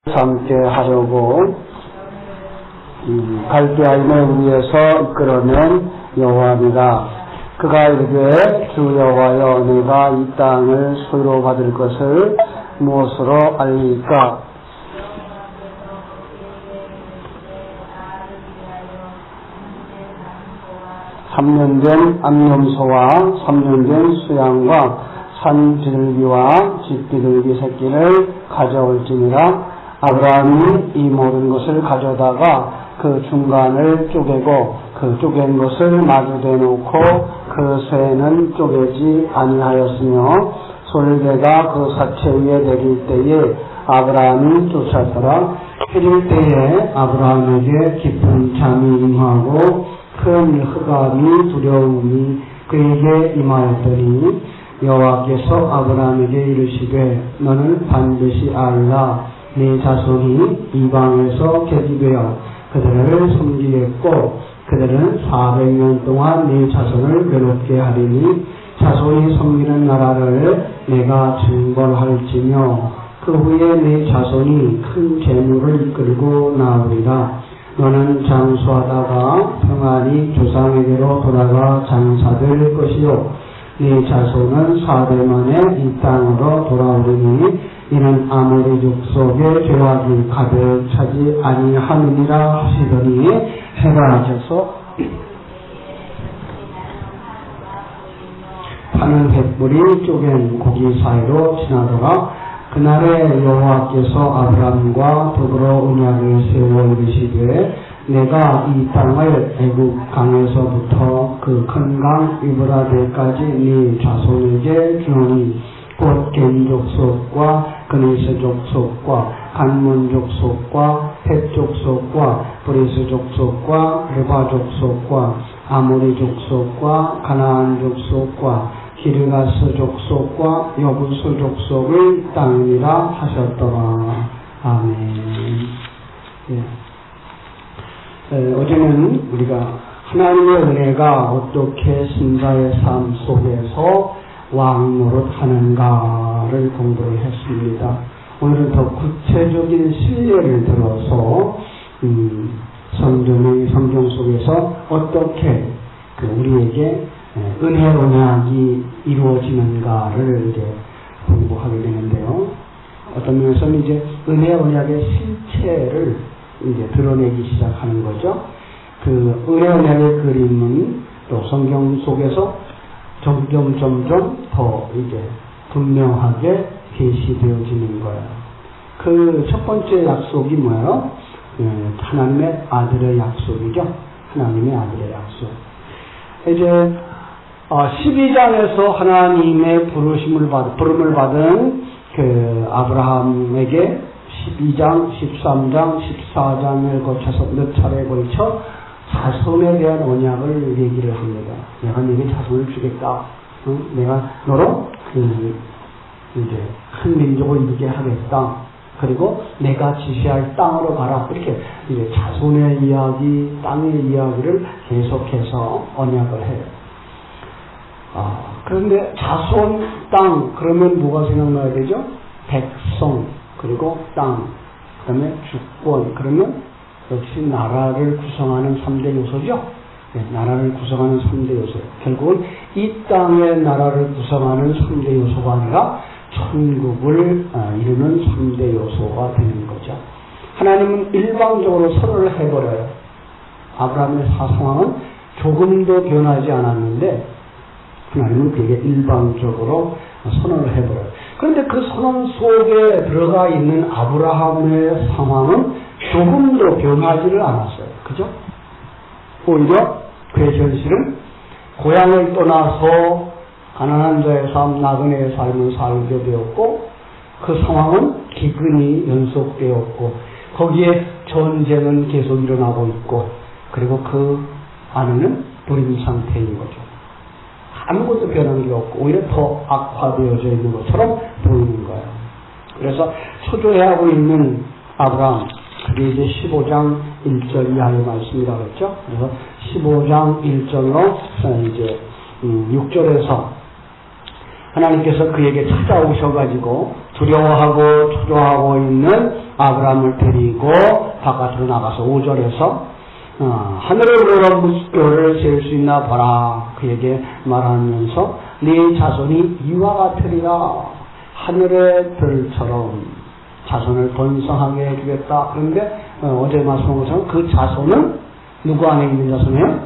함께 하려고 갈대아임을 위해서 이끌어낸 여호와니라. 그가 이르되 주 여호와여 내가 이 땅을 소유로 받을 것을 무엇으로 알리까? 삼년된 암염소와 3년 수양과 산 비둘기와 집 비둘기 새끼를 가져올지니라. 아브라함이 이 모든 것을 가져다가 그 중간을 쪼개고 그 쪼갠 것을 마주대 놓고 그 쇠는 쪼개지 아니하였으며 솔개가 그 사체 위에 내릴 때에 아브라함이 쫓았더라. 해질 때에 아브라함에게 깊은 잠이 임하고 큰 흑암이 두려움이 그에게 임하였더니 여호와께서 아브라함에게 이르시되 너는 반드시 알라. 네 자손이 이방에서 계집되어 그들을 섬기겠고 그들은 400년 동안 네 자손을 괴롭게 하리니 자손이 섬기는 나라를 내가 증벌할지며 그 후에 네 자손이 큰 재물을 이끌고 나오리라. 너는 장수하다가 평안히 조상에게로 돌아가 장사될 것이요 네 자손은 4대 만에 이 땅으로 돌아오리니 이는 아모리 족속의 죄악이 가득 차지 아니하느니라 하시더니 해가 지어서 파는 횃불이 쪼갠 고기 사이로 지나더라. 그날에 여호와께서 아브라함과 더불어 언약을 세워 이르시되 내가 이 땅을 애굽 강에서부터 그 큰 강 유브라데까지 네 자손에게 주노니 곧 겐 족속과 그니스 족속과 간문 족속과 헷 족속과 브리스 족속과 르바 족속과 아모리 족속과 가나안 족속과 기르가스 족속과 여부스 족속의 땅이라 하셨더라. 아멘. 어제는 우리가 하나님의 은혜가 어떻게 신자의 삶 속에서 왕 노릇하는가를 공부를 했습니다. 오늘은 더 구체적인 실례를 들어서 성경 속에서 어떻게 우리에게 은혜 언약이 이루어지는가를 이제 공부하게 되는데요. 어떤 면에서는 이제 은혜 언약의 실체를 이제 드러내기 시작하는 거죠. 그 은혜 언약의 그림은 또 성경 속에서 점점 더 이제 분명하게 계시되어지는 거예요. 그 첫 번째 약속이 뭐예요? 하나님의 아들의 약속이죠. 하나님의 아들의 약속. 이제 12장에서 하나님의 부름을 받은 그 아브라함에게 12장, 13장, 14장을 거쳐서 몇 차례에 걸쳐 자손에 대한 언약을 얘기를 합니다. 내가 네게 자손을 주겠다. 내가 너로 이제 큰 민족을 이루게 하겠다. 그리고 내가 지시할 땅으로 가라. 이렇게 이제 자손의 이야기, 땅의 이야기를 계속해서 언약을 해요. 그런데 자손, 땅 그러면 뭐가 생각나야 되죠? 백성, 그리고 땅, 그 다음에 주권, 그러면 역시 나라를 구성하는 3대 요소죠. 나라를 구성하는 3대 요소. 결국은 이 땅의 나라를 구성하는 3대 요소가 아니라 천국을 이루는 3대 요소가 되는 거죠. 하나님은 일방적으로 선언을 해버려요. 아브라함의 사상은 조금도 변하지 않았는데 하나님은 그게 일방적으로 선언을 해버려요. 그런데 그 선언 속에 들어가 있는 아브라함의 상황은 조금도 변하지를 않았어요. 그죠? 오히려 그의 현실은 고향을 떠나서 가난한 자의 삶, 나그네의 삶을 살게 되었고 그 상황은 기근이 연속되었고 거기에 전쟁은 계속 일어나고 있고 그리고 그 안에는 불임 상태인 거죠. 아무것도 변한 게 없고 오히려 더 악화되어져 있는 것처럼 보이는 거예요. 그래서 초조해하고 있는 아브라함, 그게 이제 15장 1절 이하의 말씀이라고 했죠. 그래서 15장 1절로 이제 6절에서 하나님께서 그에게 찾아오셔가지고 두려워하고 초조하고 있는 아브라함을 데리고 바깥으로 나가서 5절에서 하늘을 우러러 무뼈를 세울 수 있나 보라 그에게 말하면서 네 자손이 이와 같으리라 하늘의 별처럼 자손을 번성하게 해주겠다. 그런데 어제 말씀한 것처럼 그 자손은 누구 안에 있는 자손이에요?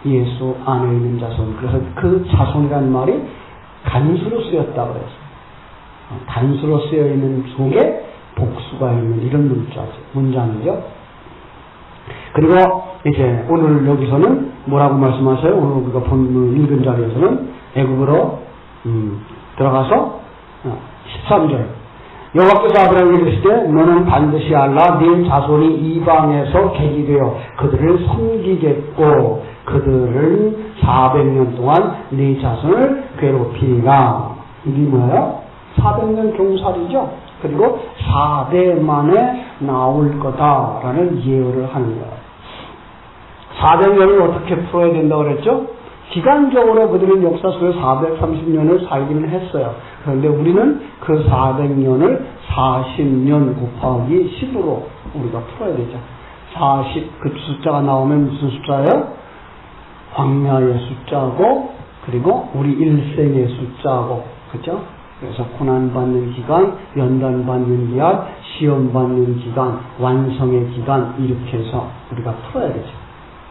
예수 안에 있는 자손. 그래서 그 자손이라는 말이 단수로 쓰였다고 그랬어요. 단수로 쓰여 있는 속에 복수가 있는 이런 문장이죠. 그리고 이제 오늘 여기서는 뭐라고 말씀하세요? 오늘 우리가 본문 읽은 자리에서는 애굽으로 들어가서 13절 여호와께서 아브라함에게 이르시되 너는 반드시 알라 네 자손이 이방에서 객이 되어 그들을 섬기겠고 그들은 400년 동안 네 자손을 괴롭히리라. 이게 뭐예요? 400년 종살이죠. 그리고 4대 만에 나올 거다라는 예언을 하는 거예요. 400년을 어떻게 풀어야 된다고 그랬죠? 기간적으로 그들은 역사 속에 430년을 살기는 했어요. 그런데 우리는 그 400년을 40년 곱하기 10으로 우리가 풀어야 되죠. 40, 그 숫자가 나오면 무슨 숫자예요? 광야의 숫자고, 그리고 우리 일생의 숫자고, 그죠? 그래서 고난받는 기간, 연단받는 기간, 시험받는 기간, 완성의 기간, 이렇게 해서 우리가 풀어야 되죠.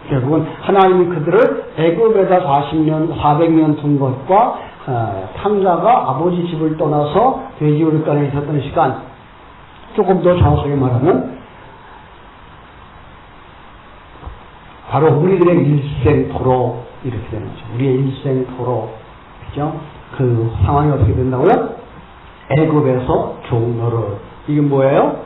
결국은 하나님이 그들을 애굽에다 400년 둔 것과 탐자가 아버지 집을 떠나서 돼지우리간에 있었던 시간, 조금 더 정확하게 말하면 바로 우리들의 일생토로 이렇게 되는 거죠. 우리의 일생토로, 그죠? 그 상황이 어떻게 된다고요? 애굽에서 종노릇. 이게 뭐예요?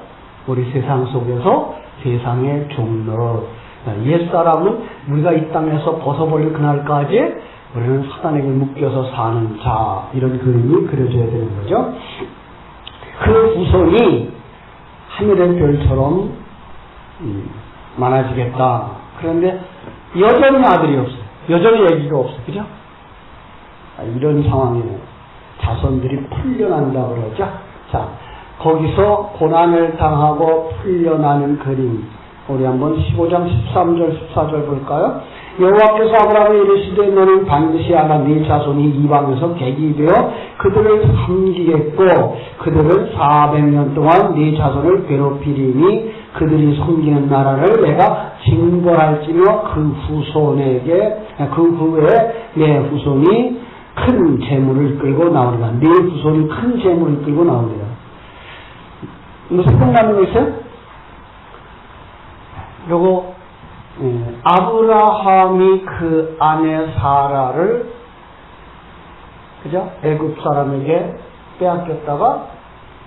우리 세상 속에서 세상의 종노릇. 옛사람은 우리가 이 땅에서 벗어버릴 그날까지 우리는 사단에게 묶여서 사는 자, 이런 그림이 그려져야 되는 거죠. 그 후손이 하늘의 별처럼 많아지겠다. 그런데 여전히 아들이 없어요. 여전히 아기가 없어요. 그죠? 이런 상황이에요. 자손들이 풀려난다고 그러죠. 자, 거기서 고난을 당하고 풀려나는 그림. 우리 한번 15장 13절 14절 볼까요? 여호와께서 아브라함에 이르시되 너는 반드시 알아 네 자손이 이방에서 객이 되어 그들을 섬기겠고 그들을 400년 동안 네 자손을 괴롭히리니 그들이 섬기는 나라를 내가 징벌할지며 그 후에 내 후손이 큰 재물을 이끌고 나오리라. 네 후손이 큰 재물을 이끌고 나오리라. 뭐 생각나는 거 있어요? 요거 아브라함이 그 아내 사라를 그죠? 애굽 사람에게 빼앗겼다가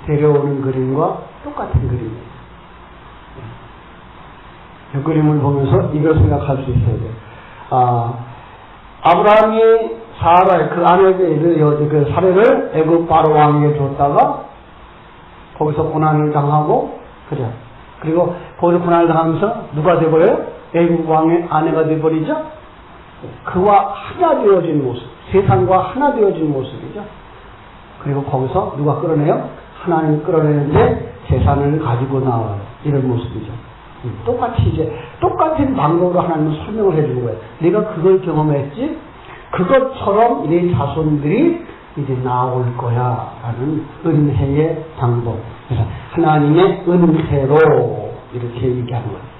데려오는 그림과 똑같은 그림이에요. 이 그림을 보면서 이걸 생각할 수 있어야 돼요. 아브라함이 사라 그 아내에게 그 사례를 애굽 바로 왕에게 줬다가 거기서 고난을 당하고 그죠? 그리고 거기서 고난을 당하면서 누가 돼버려요? 애국 왕의 아내가 돼버리죠? 그와 하나 되어진 모습, 세상과 하나 되어진 모습이죠. 그리고 거기서 누가 끌어내요? 하나님이 끌어내는데 재산을 가지고 나와요. 이런 모습이죠. 똑같이 이제 똑같은 방법으로 하나님은 설명을 해주는 거예요. 내가 그걸 경험했지? 그것처럼 내 자손들이 이제 나올 거야 라는 은혜의 방법. 그래서 하나님의 은혜로 이렇게 얘기하는 거예요.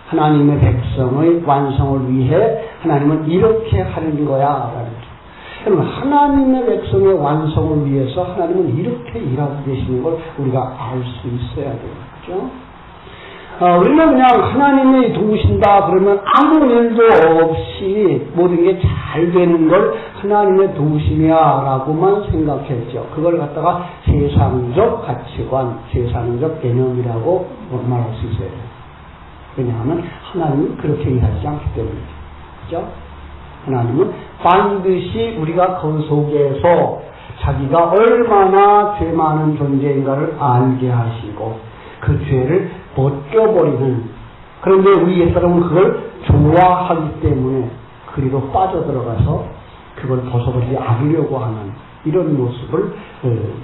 하나님의 백성의 완성을 위해 하나님은 이렇게 하는 거야 라는 거죠. 그러면 하나님의 백성의 완성을 위해서 하나님은 이렇게 일하고 계시는 걸 우리가 알 수 있어야 돼요. 그죠? 우리는 그냥 하나님이 도우신다 그러면 아무 일도 없이 모든 게 잘 되는 걸 하나님의 도우심이야라고만 생각했죠. 그걸 갖다가 세상적 가치관, 세상적 개념이라고 말할 수 있어요. 왜냐하면 하나님은 그렇게 일하지 않기 때문이죠. 그죠? 하나님은 반드시 우리가 그 속에서 자기가 얼마나 죄 많은 존재인가를 알게 하시고 그 죄를 벗겨버리는, 그런데 우리 옛사람은 그걸 좋아하기 때문에 그리로 빠져들어가서 그걸 벗어버리지 않으려고 하는 이런 모습을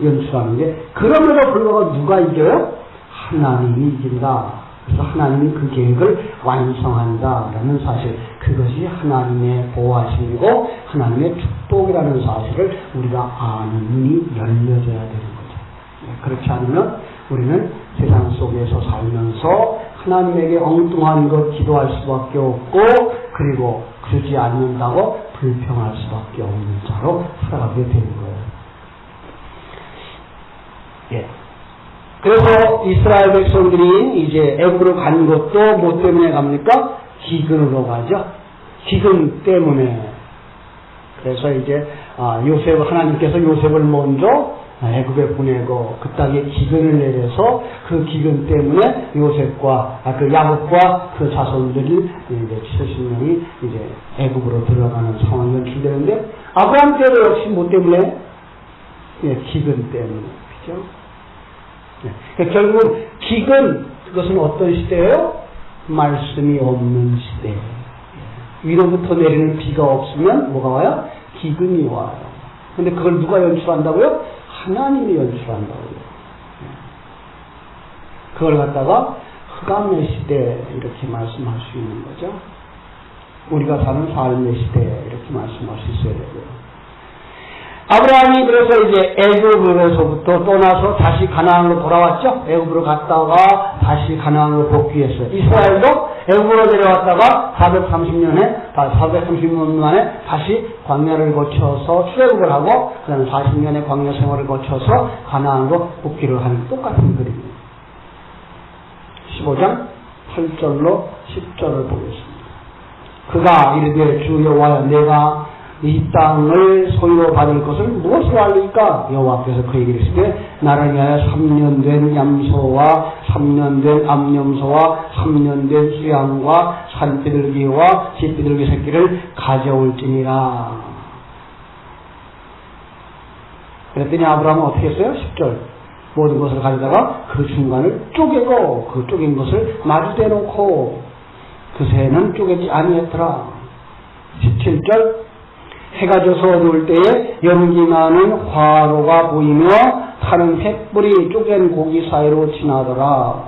연출하는 게, 그럼에도 불구하고 누가 이겨요? 하나님이 이긴다. 그래서 하나님이 그 계획을 완성한다라는 사실, 그것이 하나님의 보호하심이고 하나님의 축복이라는 사실을 우리가 아는 눈이 열려져야 되는 거죠. 그렇지 않으면 우리는 세상 속에서 살면서 하나님에게 엉뚱한 것 기도할 수밖에 없고, 그리고 주지 않는다고 불평할 수밖에 없는 자로 살아가게 되는 거예요. 예. 그래서 이스라엘 백성들이 이제 애굽으로 간 것도 뭐 때문에 갑니까? 기근으로 가죠. 기근 때문에. 그래서 이제 요셉, 하나님께서 요셉을 먼저 애굽에 보내고 그 땅에 기근을 내려서 그 기근 때문에 요셉과 그 야곱과 그 자손들이 이제 70명이 이제 애굽으로 들어가는 상황이 연출되는데, 아브라함 때도 역시 뭐 때문에? 예, 기근 때문에. 그죠? 네. 결국은 기근, 그것은 어떤 시대예요? 말씀이 없는 시대. 위로부터 내리는 비가 없으면 뭐가 와요? 기근이 와요. 근데 그걸 누가 연출한다고요? 하나님이 연출한다고요. 그걸 갖다가 흑암의 시대 이렇게 말씀할 수 있는 거죠. 우리가 사는 삶의 시대 이렇게 말씀할 수 있어야 되고요. 아브라함이 그래서 이제 애굽으로서부터 떠나서 다시 가나안으로 돌아왔죠. 애굽으로 갔다가 다시 가나안으로 복귀했어요. 이스라엘도 애굽으로 내려왔다가 430년 만에 다시 광야를 거쳐서 출애굽을 하고 그다음에 40년의 광야 생활을 거쳐서 가나안으로 복귀를 하는 똑같은 그림이에요. 15장 8절로 10절을 보겠습니다. 그가 이르되 주 여호와여, 내가 이 땅을 소유로 받을 것을 무엇으로 알리까? 여호와께서 그에게 이르시되 나를 위하여 3년 된 얌소와 3년 된 암염소와 3년 된 수양과 산비둘기와 쥐비둘기 새끼를 가져올지니라. 그랬더니 아브라함은 어떻게 했어요? 10절 모든 것을 가져다가 그 중간을 쪼개고 그 쪼갠 것을 마주대 놓고 그 새는 쪼개지 아니했더라. 17절 해가 져서 어두울 때에 연기 나는 화로가 보이며 타는 횃불이 쪼갠 고기 사이로 지나더라.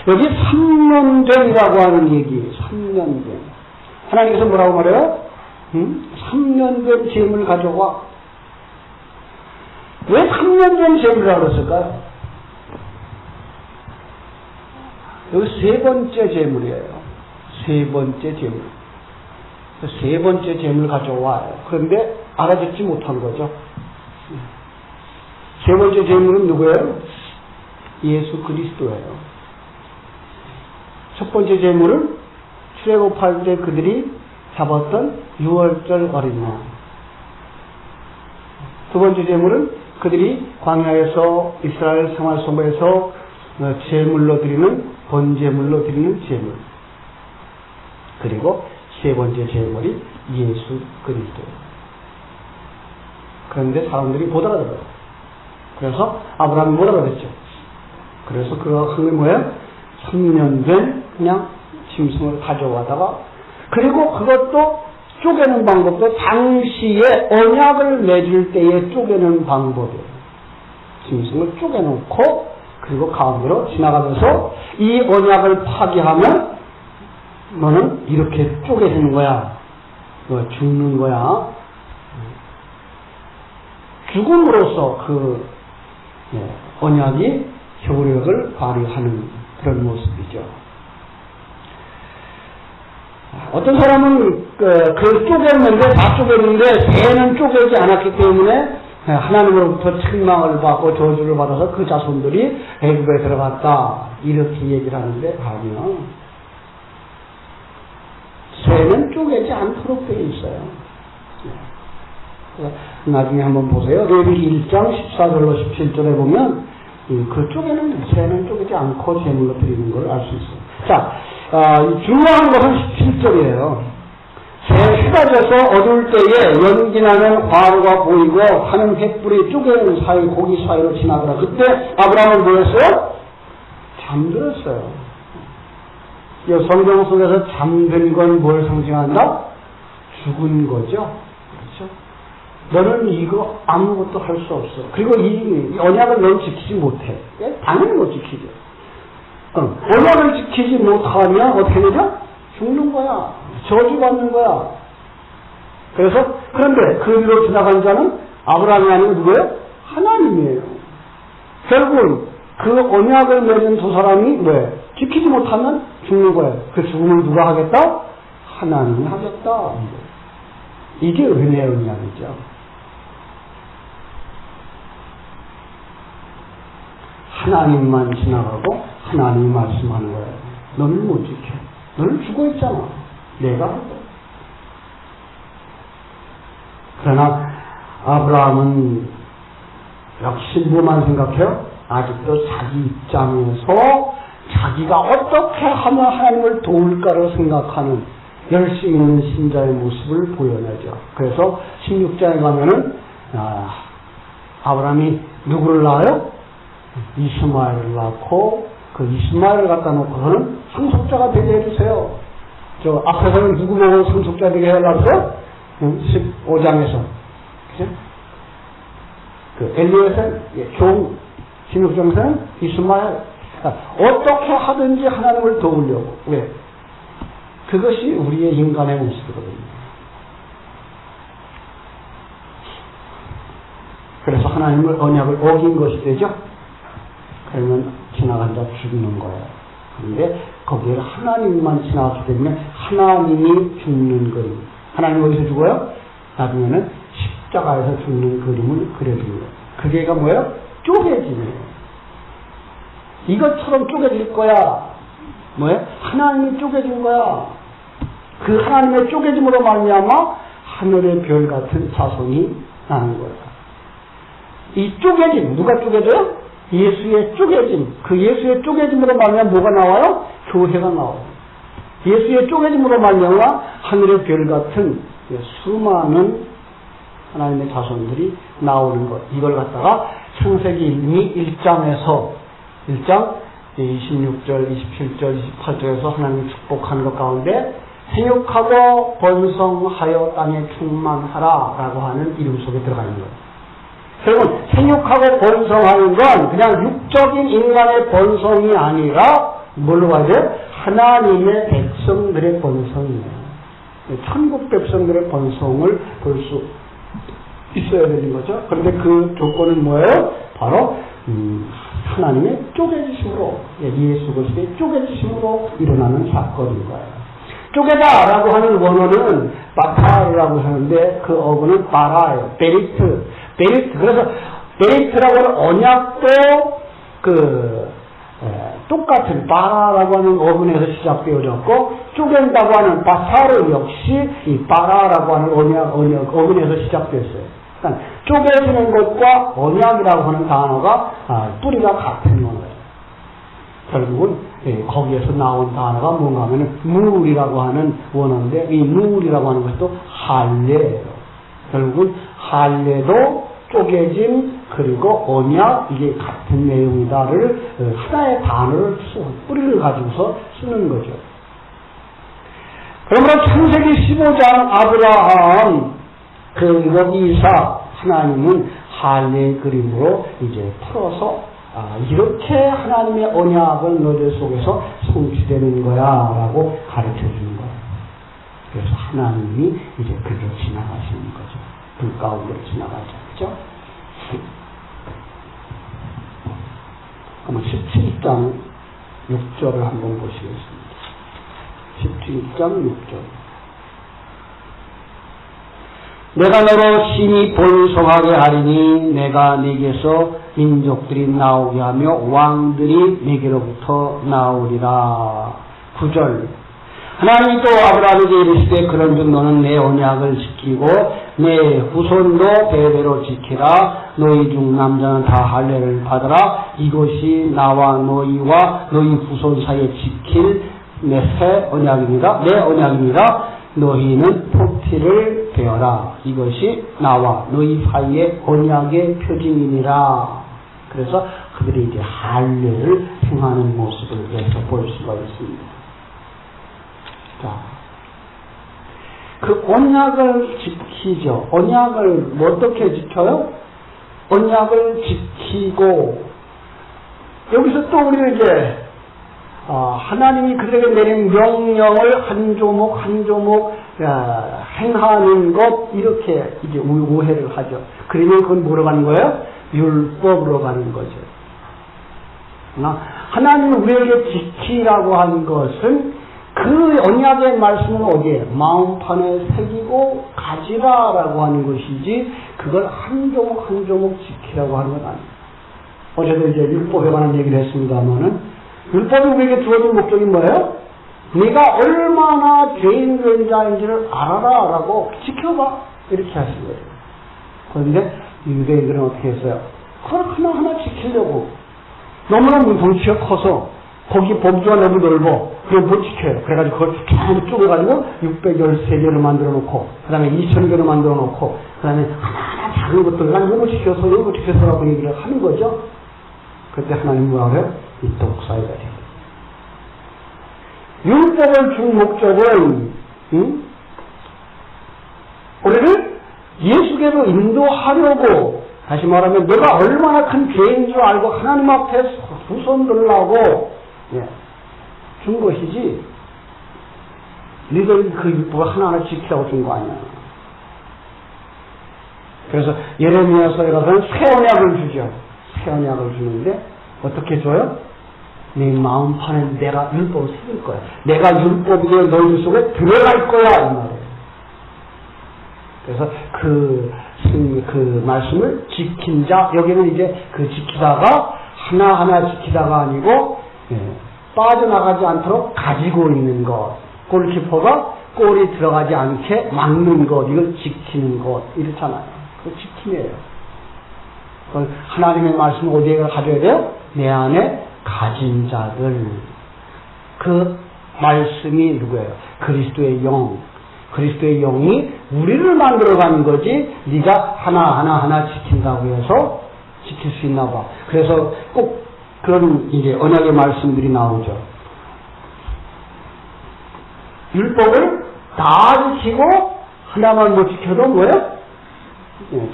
여기 3년 전이라고 하는 얘기, 3년 전. 하나님께서 뭐라고 말해요? 3년 전 재물 가져와. 왜 3년 전 재물이라고 그랬을까요? 여기 세 번째 재물이에요. 세 번째 재물. 세 번째 재물 가져와요. 그런데 알아듣지 못한 거죠. 세 번째 재물은 누구예요? 예수 그리스도예요. 첫 번째 재물은 출애굽할 때 그들이 잡았던 6월절 어린 양. 두 번째 재물은 그들이 광야에서 이스라엘 생활 속에서 제물로 드리는 번제물로 드리는 제물. 그리고 세 번째 제물이 예수 그리스도예요. 그런데 사람들이 못 알아들어요. 그래서 아브라함이 못 알아듣죠. 그래서 그가 한 게 뭐예요? 3년 된 그냥 짐승을 가져가다가, 그리고 그것도 쪼개는 방법도 당시에 언약을 맺을 때에 쪼개는 방법이에요. 짐승을 쪼개놓고 그리고 가운데로 지나가면서 이 언약을 파기하면 너는 이렇게 쪼개지는 거야. 너 죽는 거야. 죽음으로써 그 언약이 효력을 발휘하는 그런 모습이죠. 어떤 사람은 그 쪼갰는데, 다 쪼갰는데 새는 쪼개지 않았기 때문에 하나님으로부터 책망을 받고 저주를 받아서 그 자손들이 애굽에 들어갔다 이렇게 얘기를 하는데, 아니요. 새는 쪼개지 않도록 되어 있어요. 나중에 한번 보세요. 레위기 1장 14절로 17절에 보면 그 쪼개는, 새는 쪼개지 않고 제물로 드리는 걸 알 수 있어요. 자, 중요한 것은 17절이에요. 해가 져서 어두울 때에 연기나는 화로가 보이고 하는 횃불이 쪼개는 사이, 고기 사이로 지나더라. 그때 아브라함은 뭐였어요? 잠들었어요. 이 성경 속에서 잠든 건 뭘 상징한다? 죽은 거죠. 그렇죠? 너는 이거 아무것도 할 수 없어. 그리고 이 언약을 넌 지키지 못해. 당연히 못 지키죠. 언약을 지키지 못하면 어떻게 되죠? 죽는 거야. 저주받는 거야. 그래서 그런데 그 위로 지나간 자는 아브라함이 아니고 누구예요? 하나님이에요. 결국은 그 언약을 맺은 두 사람이 왜? 지키지 못하면 죽는 거예요. 그 죽음을 누가 하겠다? 하나님이 하겠다. 이게 은혜의 언약이죠. 하나님만 지나가고 하나님이 말씀하는 거예요. 너를 못 지켜. 너는 죽어있잖아. 내가 하고. 그러나 아브라함은 역시 뭐만 생각해요? 아직도 자기 입장에서 자기가 어떻게 하면 하나님을 도울까를 생각하는 열심히 있는 신자의 모습을 보여내죠. 그래서 16장에 가면은 아브라함이 누구를 낳아요? 이스마엘을 낳고 그 이스마엘을 갖다 놓고서는 상속자가 되게 해주세요. 저 앞에서는 누구 보고 상속자 되게 해달라고요? 15장에서 그죠? 그 엘리에셀 종 16장에서는 이스마엘 어떻게 하든지 하나님을 도우려고. 왜? 그것이 우리의 인간의 모습이거든요. 그래서 하나님을 언약을 어긴 것이 되죠. 그러면 지나간 자 죽는 거예요. 그런데 거기에 하나님만 지나갔기 때문에 하나님이 죽는 그림. 하나님 어디서 죽어요? 나중에는 십자가에서 죽는 그림을 그려줍니다. 그게가 뭐예요? 쪼개짐이에요. 이것처럼 쪼개질 거야. 뭐예요? 하나님이 쪼개진 거야. 그 하나님의 쪼개짐으로 말미암아 하늘의 별 같은 자손이 나는 거야. 이 쪼개짐, 누가 쪼개져요? 예수의 쪼개짐. 그 예수의 쪼개짐으로 말미암아 뭐가 나와요? 교회가 나와요. 예수의 쪼개짐으로 말미암아 하늘의 별 같은 수많은 하나님의 자손들이 나오는 것. 이걸 갖다가 창세기 1장에서 1장 26절, 27절, 28절에서 하나님이 축복하는 것 가운데 생육하고 번성하여 땅에 충만하라 라고 하는 이름 속에 들어가 있는 거예요. 결국은 생육하고 번성하는 건 그냥 육적인 인간의 번성이 아니라 뭘로 봐야 돼요? 하나님의 백성들의 번성이에요. 천국 백성들의 번성을 볼 수 있어야 되는 거죠. 그런데 그 조건은 뭐예요? 바로 하나님의 쪼개지심으로, 예수 그리스도의 쪼개지심으로 일어나는 사건인 거예요. 쪼개다라고 하는 원어는 바타라고 하는데 그 어근은 바라예요. 베리트. 그래서 베리트라고 하는 언약도 똑같은 바라라고 하는 어근에서 시작되어졌고 쪼갠다고 하는 바타르 역시 이 바라라고 하는 어근에서 시작됐어요. 그러니까 쪼개지는 것과 언약이라고 하는 단어가 뿌리가 같은 거예요. 결국은 거기에서 나온 단어가 뭔가 하면 누울이라고 하는 원어인데 이 누울이라고 하는 것도 할례예요. 결국은 할례도 쪼개짐 그리고 언약 이게 같은 내용이다를 하나의 단어를 뿌리를 가지고서 쓰는 거죠. 그러므로 창세기 15장 아브라함 여기서 하나님은 할례 그림으로 이제 풀어서 이렇게 하나님의 언약은 너희 속에서 성취되는 거야 라고 가르쳐 주는 거예요. 그래서 하나님이 이제 그렇게 지나가시는 거죠. 불 가운데로 지나가죠. 그죠? 그러면 17장 6절을 한번 보시겠습니다. 17장 6절. 내가 너로 심히 번성하게 하리니 내가 네게서 민족들이 나오게 하며 왕들이 네게로부터 나오리라. 9절. 하나님이 또 아브라함에게 이르시되 그런즉 너는 내 언약을 지키고 내 후손도 대대로 지키라. 너희 중 남자는 다 할례를 받으라. 이것이 나와 너희와 너희 후손 사이에 지킬 내 새 언약입니다. 내 언약입니다. 너희는 토티를 되어라. 이것이 나와 너희 사이의 언약의 표징이니라. 그래서 그들이 이제 할례를 행하는 모습을 여기서 볼 수가 있습니다. 자, 그 언약을 지키죠. 언약을 어떻게 지켜요? 언약을 지키고, 여기서 또 우리는 이제 하나님이 그들에게 내린 명령을 한 조목 한 조목 행하는 것, 이렇게 이제 오해를 하죠. 그러면 그건 뭐로 가는 거예요? 율법으로 가는 거죠. 하나님이 우리에게 지키라고 한 것은 그 언약의 말씀은 어디에? 마음판에 새기고 가지라라고 하는 것이지, 그걸 한 조목 한 조목 지키라고 하는 건 아니에요. 어제도 이제 율법에 관한 얘기를 했습니다만은, 율법이 우리에게 주어진 목적이 뭐예요? 네가 얼마나 죄인된 자인지를 알아라라고 지켜봐, 이렇게 하신 거예요. 그런데 유대인들은 어떻게 했어요? 그걸 하나하나 지키려고 너무나 덩치가 커서 거기 범주가 너무 넓어. 그걸 못 지켜요. 그래가지고 그걸 쫙 쪼개가지고 613개를 만들어 놓고, 그 다음에 2000개를 만들어 놓고, 그 다음에 하나하나 작은 것들, 난 이거 지켜서, 이거 지켜서라고 얘기를 하는 거죠. 그때 하나님 뭐라 그래요? 이 독사이다. 율법을 준 목적은, 우리를 예수께로 인도하려고, 다시 말하면 내가 얼마나 큰 죄인 줄 알고 하나님 앞에 두 손 들라고 준 것이지, 너희들 그 율법을 하나하나 지키라고 준 거 아니야. 그래서 예레미야서에 가서는 새 언약을 주죠. 새 언약을 주는데 어떻게 줘요? 네 마음판에 내가 율법을 새길 거야. 내가 율법이 너희 속에 들어갈 거야, 이 말이에요. 그래서 그 말씀을 지킨 자, 여기는 이제 그 지키다가 하나하나 지키다가 아니고 빠져나가지 않도록 가지고 있는 것, 골키퍼가 골이 들어가지 않게 막는 것, 이걸 지키는 것, 이렇잖아요. 그 지킴이에요. 하나님의 말씀을 어디에 가져야 돼요? 내 안에 가진 자들. 그 말씀이 누구예요? 그리스도의 영. 그리스도의 영이 우리를 만들어가는 거지, 네가 하나 지킨다고 해서 지킬 수 있나 봐. 그래서 꼭 그런 이제 언약의 말씀들이 나오죠. 율법을 다 지키고 하나만 못 지켜도 뭐예요?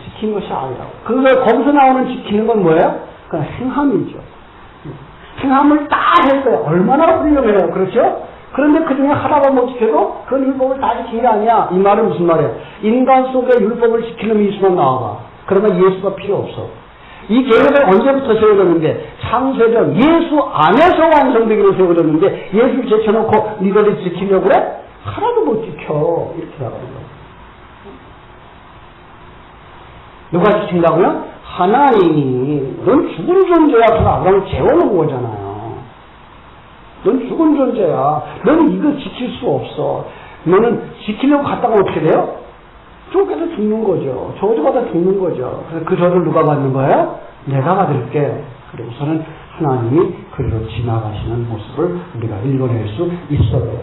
지킨 것이 아니라고. 그래서 거기서 나오는 지키는 건 뭐예요? 그냥 행함이죠. 행함을 다 했어요. 얼마나 훌륭해요. 그렇죠? 그런데 그 중에 하나만 못 지켜도 그 율법을 다 지킨 게 아니야. 이 말은 무슨 말이에요? 인간 속에 율법을 지키는 예수만 나와봐. 그러면 예수가 필요 없어. 이 계획은 언제부터 세워졌는데? 창세전 예수 안에서 완성되기로 세워졌는데, 예수를 제쳐놓고 니들이 지키려고 그래? 하나도 못 지켜. 이렇게 나가는 거예요. 누가 지킨다고요? 하나님이. 넌 죽은 존재야. 그래서 아브라함을 재워놓은 거잖아요. 넌 죽은 존재야. 너는 이거 지킬 수 없어. 너는 지키려고 갔다가 어떻게 돼요? 쫓겨서 죽는 거죠. 저주받아 죽는 거죠. 그래서 그 저주를 누가 받는 거예요? 내가 받을게. 그래서는 하나님이 그리로 지나가시는 모습을 우리가 읽어낼 수 있어요.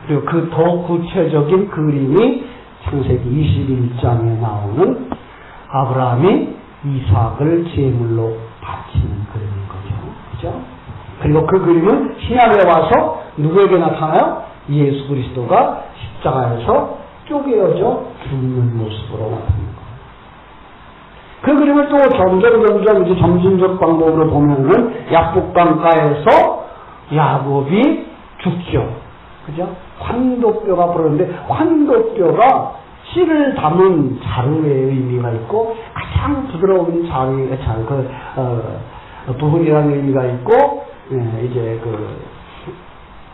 그리고 그 더 구체적인 그림이 창세기 21장에 나오는 아브라함이 이삭을 제물로 바치는 그림인 거죠. 그죠? 그리고 그 그림은 신약에 와서 누구에게 나타나요? 예수 그리스도가 십자가에서 쪼개어져 죽는 모습으로 나타나는 거예요. 그 그림을 또 점점 이제 점진적 방법으로 보면은 약복강가에서 야곱이 죽죠. 그죠? 환도뼈가 부르는데, 환도뼈가 씨를 담은 자루의 의미가 있고, 가장 부드러운 자루의 부분이라는 의미가 있고, 이제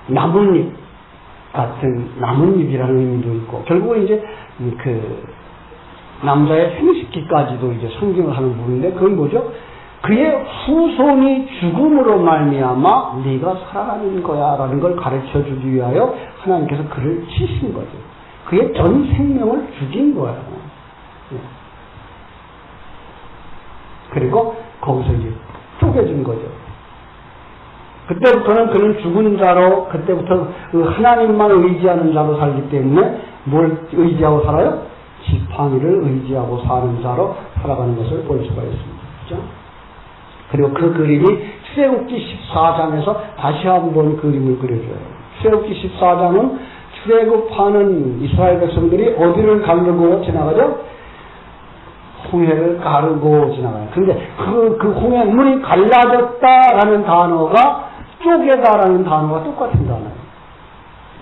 나뭇잎 같은 나뭇잎이라는 의미도 있고, 결국은 이제 남자의 생식기까지도 이제 상징을 하는 부분인데, 그건 뭐죠? 그의 후손이 죽음으로 말미암아 네가 살아가는 거야라는 걸 가르쳐 주기 위하여 하나님께서 그를 치신 거죠. 그의 전 생명을 죽인 거예요. 그리고 거기서 이제 쪼개진 거죠. 그때부터는 그는 죽은 자로, 그때부터 그 하나님만 의지하는 자로 살기 때문에 뭘 의지하고 살아요? 지팡이를 의지하고 사는 자로 살아가는 것을 볼 수가 있습니다. 그렇죠? 그리고 그 그림이 출애굽기 14장에서 다시 한번 그림을 그려줘요. 출애굽기 14장은 출애굽하는 이스라엘 백성들이 어디를 가르고 지나가죠? 홍해를 가르고 지나가요. 그런데 그 홍해 물이 갈라졌다라는 단어가 쪼개다라는 단어가 똑같은 단어예요.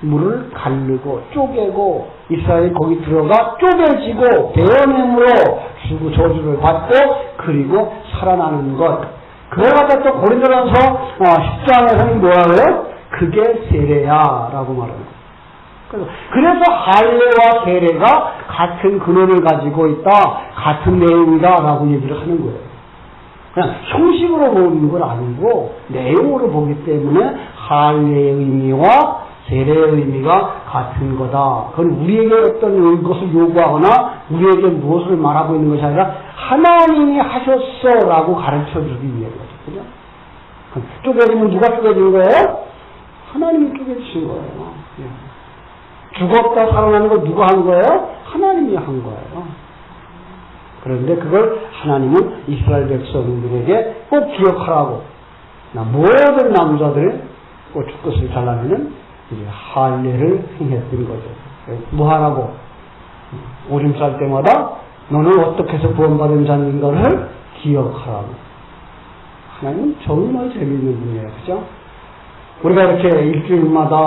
물을 가르고 쪼개고 이스라엘이 거기 들어가 쪼개지고 베어냄으로 주고 저주를 받고 그리고 살아나는 것. 그걸 갖다 또 고린도전서 10장에서는 뭐라고요? 그게 세례야라고 말합니다. 그래서 할례와 세례가 같은 근원을 가지고 있다, 같은 내용이다라고 얘기를 하는 거예요. 그냥 형식으로 보는 건 아니고 내용으로 보기 때문에 할례의 의미와 세례의 의미가 같은 거다. 그건 우리에게 어떤 것을 요구하거나 우리에게 무엇을 말하고 있는 것이 아니라 하나님이 하셨어라고 가르쳐주기 위한 거죠. 그죠? 쪼개지면 누가 쪼개진 거예요? 하나님이 쪼개주신 거예요. 죽었다 살아나는 거 누가 한 거예요? 하나님이 한 거예요. 그런데 그걸 하나님은 이스라엘 백성들에게 꼭 기억하라고 모든 남자들의 주끝을 잘라내는 이제 할례를 행했던 거죠. 뭐 하라고? 오줌 쌀 때마다 너는 어떻게 해서 구원받은 자인가를 기억하라고. 하나님은 정말 재미있는 분이에요. 그죠? 우리가 이렇게 일주일마다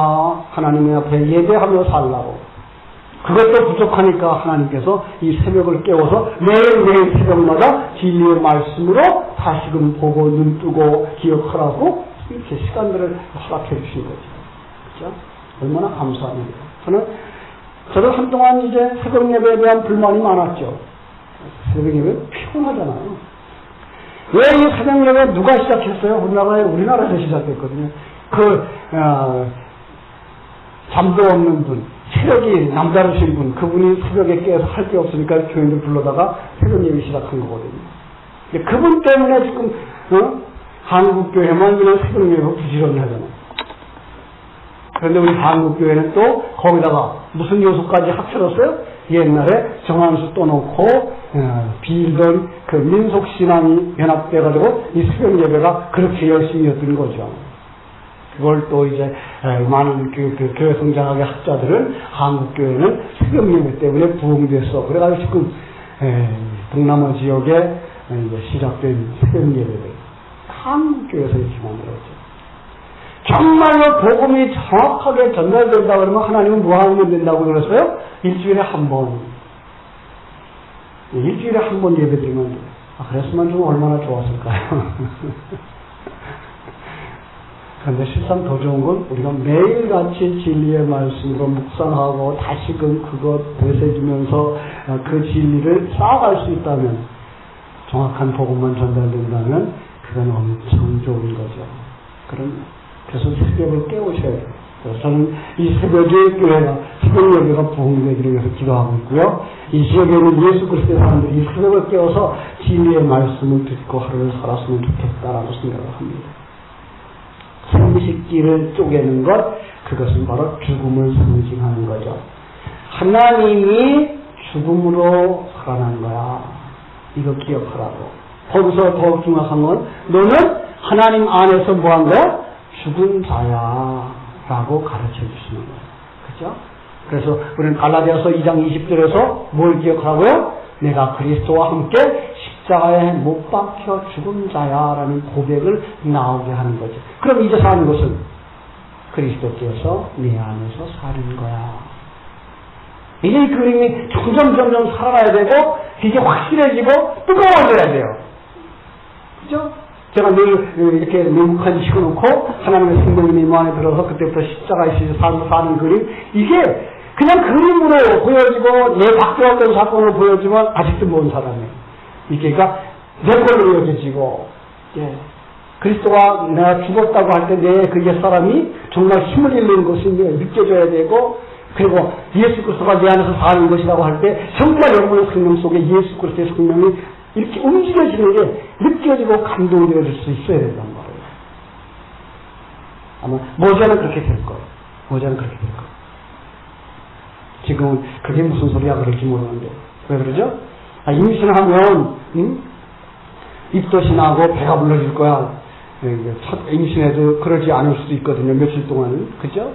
하나님의 앞에 예배하며 살라고. 그것도 부족하니까 하나님께서 이 새벽을 깨워서 매일매일 새벽마다 진리의 말씀으로 다시금 보고 눈뜨고 기억하라고 이렇게 시간들을 허락해 주신 거죠. 그죠? 얼마나 감사합니다. 저도 한동안 이제 새벽 예배에 대한 불만이 많았죠. 새벽 예배 피곤하잖아요. 왜 이 새벽 예배 누가 시작했어요? 우리나라에서 시작했거든요. 잠도 없는 분, 체력이 남다르신 분, 그분이 새벽에 깨서 할 게 없으니까 교인들 불러다가 새벽 예배 시작한 거거든요. 그분 때문에 지금, 한국교회만 그냥 새벽 예배가 부지런히 하잖아요. 그런데 우리 한국교회는 또 거기다가 무슨 요소까지 합쳐졌어요? 옛날에 정한수 떠놓고, 빌던 그 민속신앙이 연합돼가지고 이 새벽 예배가 그렇게 열심히 였던 거죠. 그걸 또 이제 많은 교회 성장학의 학자들은 한국교회는 새벽 예배 때문에 부흥됐어. 그래가지고 지금 동남아 지역에 이제 시작된 새벽 예배들 한국교회에서 이렇게 만들었죠. 정말로 복음이 정확하게 전달된다 그러면 하나님은 뭐 하면 된다고 그랬어요? 일주일에 한 번. 일주일에 한 번 예배드리면 그랬으면 좀 얼마나 좋았을까요? 그런데 실상 더 좋은 건 우리가 매일같이 진리의 말씀으로 묵상하고 다시금 그것 되새기면서 그 진리를 쌓아갈 수 있다면, 정확한 복음만 전달된다면 그건 엄청 좋은 거죠. 그래서 새벽을 깨우셔야 돼요. 그래서 저는 이 새벽에 교회가, 새벽 예배가 부흥되기를 위해서 기도하고 있고요. 이 지역에는 예수 그리스도의 사람들이 이 새벽을 깨워서 진리의 말씀을 듣고 하루를 살았으면 좋겠다라고 생각을 합니다. 삼식기를 쪼개는 것, 그것은 바로 죽음을 상징하는 거죠. 하나님이 죽음으로 살아난 거야. 이거 기억하라고. 거기서 더욱 중요한 건 너는 하나님 안에서 뭐 한 거야? 죽은 자야 라고 가르쳐 주시는 거예요. 그죠? 그래서 우리는 갈라디아서 2장 20절에서 뭘 기억하라고요? 내가 그리스도와 함께 십자가에 못 박혀 죽은 자야라는 고백을 나오게 하는 거죠. 그럼 이제 사는 것은 그리스도께서 내 안에서 사는 거야. 이제 이 그림이 점점 살아나야 되고 이게 확실해지고 뜨거워져야 돼요. 그죠? 제가 늘 이렇게 냉국한 시켜놓고 하나님의 생명이 내 안에 들어서 그때부터 십자가에 사는 그림, 이게 그냥 그림으로 보여지고 내 바뀌었던 사건으로 보여지면 아직도 먼 사람이에요. 이게 그러니까 내 걸로 여겨지고, 그리스도가 내가 죽었다고 할 때 내 그 옛사람이 정말 힘을 잃는 것이 느껴져야 되고, 그리고 예수 그리스도가 내 안에서 사는 것이라고 할 때 정말 여러분의 생명 속에 예수 그리스도의 생명이 이렇게 움직여지는 게 느껴지고 감동이 되어질 수 있어야 된단 말이에요. 아마 모자는 그렇게 될 거예요. 모자는 그렇게 될 거예요. 지금은 그게 무슨 소리야 그럴지 모르는데 왜 그러죠? 임신하면 입덧이 나고 배가 불러질 거야. 첫 임신에도 그러지 않을 수도 있거든요. 며칠 동안은. 그죠?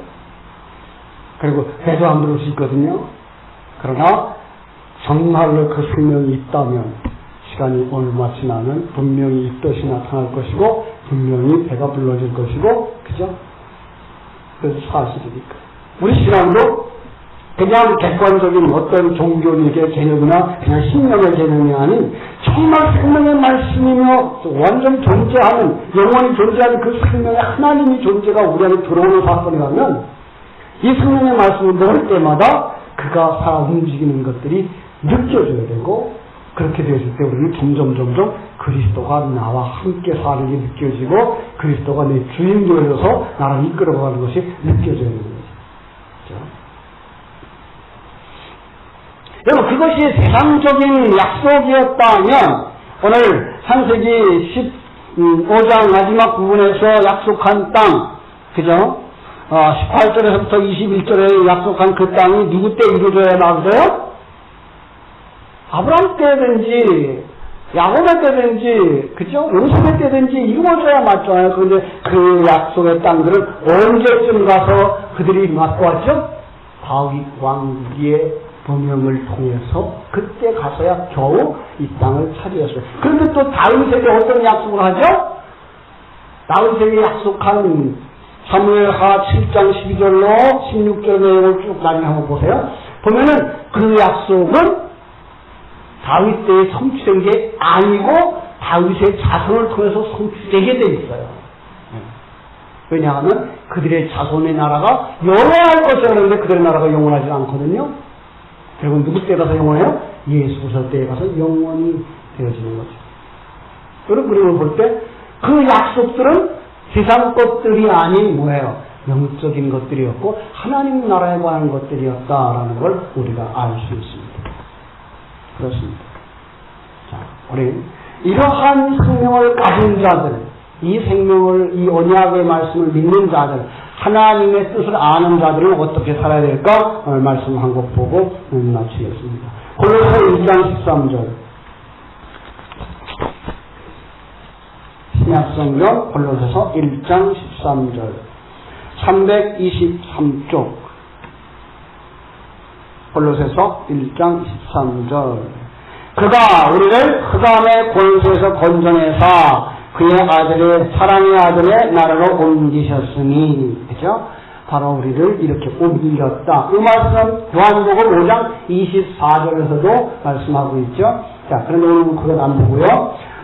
그리고 배도 안 부를 수 있거든요. 그러나 정말로 그 생명이 있다면 시간이 얼마 지나면 분명히 이 뜻이 나타날 것이고 분명히 배가 불러질 것이고, 그죠? 그래서 사실이니까. 우리 신앙도 그냥 객관적인 어떤 종교적인 개념이나 그냥 신명의 개념이 아닌 정말 생명의 말씀이며 완전 존재하는, 영원히 존재하는 그 생명의 하나님의 존재가 우리 안에 들어오는 사건이라면 이 생명의 말씀을 먹을 때마다 그가 살아 움직이는 것들이 느껴져야 되고, 그렇게 되었을 때 우리는 점점 그리스도가 나와 함께 사는 게 느껴지고 그리스도가 내 주인 되어서 나를 이끌어가는 것이 느껴져야 되는 거죠. 여러분, 그것이 세상적인 약속이었다면 오늘 창세기 15장 마지막 부분에서 약속한 땅, 그죠? 18절에서부터 21절에 약속한 그 땅이 누구 때 이루어져야 나오세요? 아브라함 때든지 야곱의 때든지, 그죠? 요셉의 때든지 이루어져야 맞잖아요. 그런데 그 약속의 땅들은 언제쯤 가서 그들이 맛보았죠? 다윗 왕의 번영을 통해서 그때 가서야 겨우 이 땅을 차지했어요. 그런데 또 다윗에게 어떤 약속을 하죠? 다윗에게 약속한 사무엘하 7장 12절로 16절 내용을 쭉 나중에 한번 보세요. 보면은 그 약속은 다윗 때에 성취된 게 아니고 다윗의 자손을 통해서 성취되게 돼 있어요. 왜냐하면 그들의 자손의 나라가 영원할 것이라 그러는데 그들의 나라가 영원하지 않거든요. 결국 누구 때 가서 영원해요? 예수 그리스도 때에 가서 영원히 되어지는 거죠. 여러분, 그림을 볼 때 그 약속들은 세상 것들이 아닌 뭐예요? 영적인 것들이었고 하나님 나라에 관한 것들이었다라는 걸 우리가 알 수 있습니다. 그렇습니다. 자, 우리 이러한 생명을 가진 자들, 이 생명을, 이 언약의 말씀을 믿는 자들, 하나님의 뜻을 아는 자들은 어떻게 살아야 될까? 오늘 말씀 한 곡 보고 마치겠습니다. 골로새 1장 13절. 신약성경 골로새서 1장 13절. 323쪽. 골로새서 1장 13절. 그가 우리를 흑암의 권세에서 건져내사 그의 아들의 사랑의 아들의 나라로 옮기셨으니, 그죠? 바로 우리를 이렇게 옮겼다. 이 말씀은 요한복음 5장 24절에서도 말씀하고 있죠. 자, 그런데 오늘 그건 안 보고요.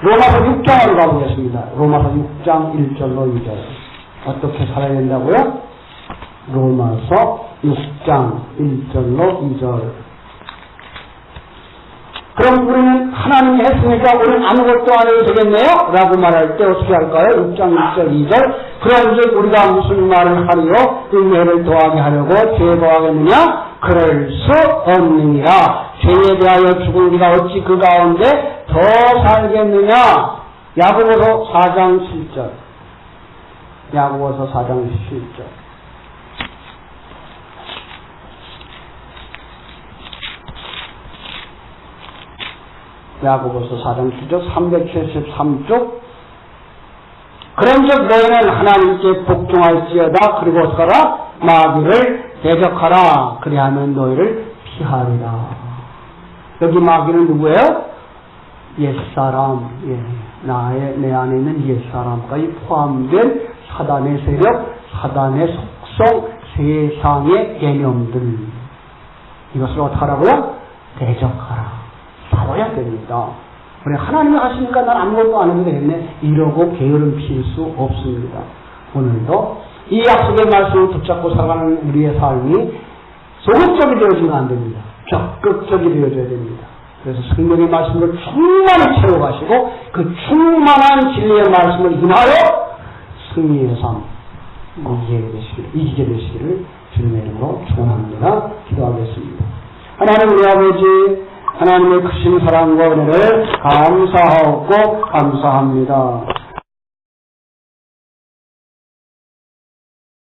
로마서 6장으로 가보겠습니다. 로마서 6장 1절로 2절. 어떻게 살아야 된다고요? 로마서 6장 1절로 2절. 그럼 우리는 하나님이 했으니까 우리는 아무것도 안 해도 되겠네요? 라고 말할 때 어떻게 할까요? 6장 1절 2절. 그런즉 우리가 무슨 말을 하리요? 은혜를 더하게 하려고 죄 더하겠느냐? 그럴 수 없느니라. 죄에 대하여 죽은 우리가 어찌 그 가운데 더 살겠느냐? 야고보서 4장 7절. 야고보서 4장 7절. 야고보서 4장 7절 373쪽. 그런즉 너희는 하나님께 복종할지어다. 그리고 어떡하라? 마귀를 대적하라. 그리하면 너희를 피하리라. 여기 마귀는 누구예요? 옛사람, 내 안에 있는 옛사람까지 포함된 사단의 세력, 사단의 속성, 세상의 개념들. 이것을 어떻게 하라고요? 대적하라. 싸워야 됩니다. 우리 하나님이 하시니까 난 아무것도 안 해도 되겠네. 이러고 게으름 피울 수 없습니다. 오늘도 이 약속의 말씀을 붙잡고 살아가는 우리의 삶이 소극적이 되어지면 안 됩니다. 적극적이 되어져야 됩니다. 그래서 성령의 말씀을 충만히 채워가시고 그 충만한 진리의 말씀을 인하여 승리의 삶 이기게 되시기를 주님의 이름으로 축원합니다. 기도하겠습니다. 하나님 우리 아버지, 하나님의 크신 사랑과 은혜를 감사하고 감사합니다.